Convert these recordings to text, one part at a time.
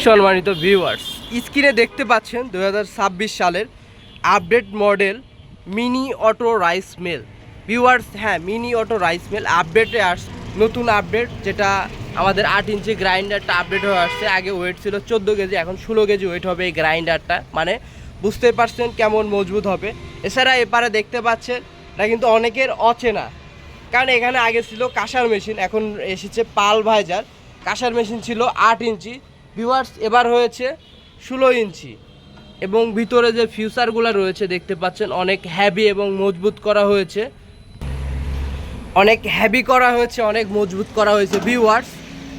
সম্মানিত ভিউয়ার্স, স্ক্রিনে দেখতে পাচ্ছেন 2026 সালের update model mini auto rice mill. Viewers, হ্যাঁ, মিনি অটো রাইস মিল আপডেটে নতুন আপডেট, যেটা আমাদের 8 ইঞ্চি গ্রাইন্ডারটা আপডেট হয়ে আসছে। আগে ওয়েট ছিল 14 কেজি, এখন 16 কেজি ওয়েট হবে এই গ্রাইন্ডারটা। মানে বুঝতে পারছেন কেমন মজবুত হবে। এছাড়া এপারে দেখতে পাচ্ছেন এটা কিন্তু অনেকের অচেনা, কারণ এখানে আগে ছিল কাঁসার মেশিন, এখন এসেছে পাল ভাইজার। কাঁসার মেশিন ছিল 8 ইঞ্চি, ভিউয়ার্স এবার হয়েছে 16 ইঞ্চি, এবং ভিতরে যে ফিউচারগুলো রয়েছে দেখতে পাচ্ছেন অনেক হ্যাভি এবং মজবুত করা হয়েছে, অনেক মজবুত করা হয়েছে। ভিউয়ার্স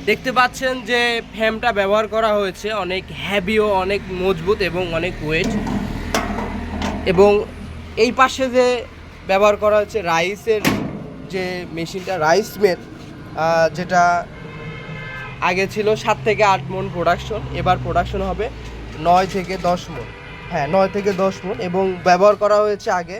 দেখতে পাচ্ছেন যে ফ্রেমটা ব্যবহার করা হয়েছে অনেক হ্যাভি ও অনেক মজবুত এবং অনেক ওয়েট। এবং এই পাশে যে ব্যবহার করা হচ্ছে রাইসের যে মেশিনটা, রাইস মিল, যেটা আগে ছিল 7 থেকে 8 মণ প্রোডাকশন, এবার প্রোডাকশন হবে 9 থেকে 10 মণ। হ্যাঁ, 9 থেকে 10 মণ। এবং ব্যবহার করা হয়েছে আগে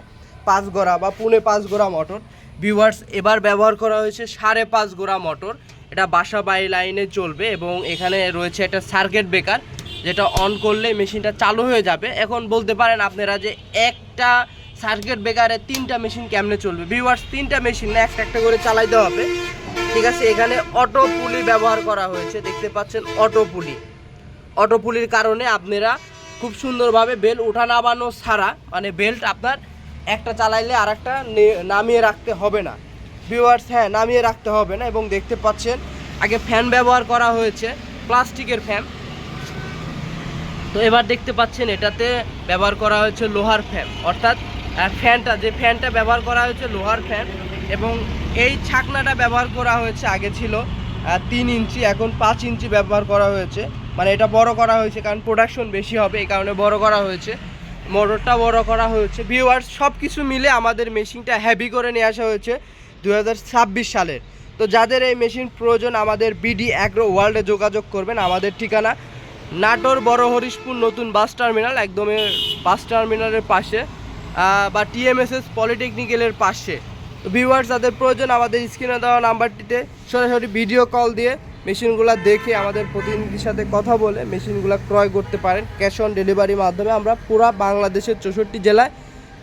5 গোড়া বা 5.5 গোড়া মোটর। ভিউয়ার্স, এবার ব্যবহার করা হয়েছে 5.5 গোড়া মোটর। এটা বাসা বাড়ি লাইনে চলবে এবং এখানে রয়েছে একটা সার্কিট ব্রেকার, যেটা অন করলে মেশিনটা চালু হয়ে যাবে। এখন বলতে পারেন আপনারা যে একটা সার্কিট ব্রেকারে 3টা মেশিন কেমনে চলবে। ভিউয়ার্স, 3টা মেশিন না, একটা করে চালাইতে হবে, ঠিক আছে। এখানে অটো পুলি ব্যবহার করা হয়েছে, দেখতে পাচ্ছেন অটো পুলির কারণে আপনারা খুব সুন্দরভাবে বেল্ট ওঠা নামানো ছাড়া, মানে বেল্ট আপনার একটা চালাইলে আর একটা নামিয়ে রাখতে হবে না। ভিউয়ার্স, হ্যাঁ, নামিয়ে রাখতে হবে না। এবং দেখতে পাচ্ছেন আগে ফ্যান ব্যবহার করা হয়েছে, প্লাস্টিকের ফ্যান। তো এবার দেখতে পাচ্ছেন এটাতে ব্যবহার করা হয়েছে লোহার ফ্যান, অর্থাৎ ফ্যানটা ব্যবহার করা হয়েছে লোহার ফ্যান। এবং এই ছাকনাটা ব্যবহার করা হয়েছে, আগে ছিল 3 ইঞ্চি, এখন 5 ইঞ্চি ব্যবহার করা হয়েছে। মানে এটা বড় করা হয়েছে, কারণ প্রোডাকশন বেশি হবে, এই কারণে বড় করা হয়েছে, মোটরটা বড় করা হয়েছে। ভিউয়ার্স, সব কিছু মিলে আমাদের মেশিনটা হেভি করে নিয়ে আসা হয়েছে 2026 সালের। তো যাদের এই মেশিন প্রয়োজন, আমাদের বিডি অ্যাগ্রো ওয়ার্ল্ডে যোগাযোগ করবেন। আমাদের ঠিকানা নাটোর বড় হরিশপুর নতুন বাস টার্মিনাল, একদমই বাস টার্মিনালের পাশে, বা টিএমএসএস পলিটেকনিক্যালের পাশে। তো ভিউয়ার্স, যাদের প্রয়োজন আমাদের স্ক্রিনে দেওয়া নাম্বারটিতে সরাসরি ভিডিও কল দিয়ে মেশিনগুলো দেখে আমাদের প্রতিনিধির সাথে কথা বলে মেশিনগুলো ক্রয় করতে পারেন। ক্যাশ অন ডেলিভারির মাধ্যমে আমরা পুরো বাংলাদেশের 64 জেলায়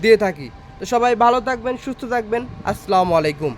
দিয়ে থাকি। তো সবাই ভালো থাকবেন, সুস্থ থাকবেন। আসসালামু আলাইকুম।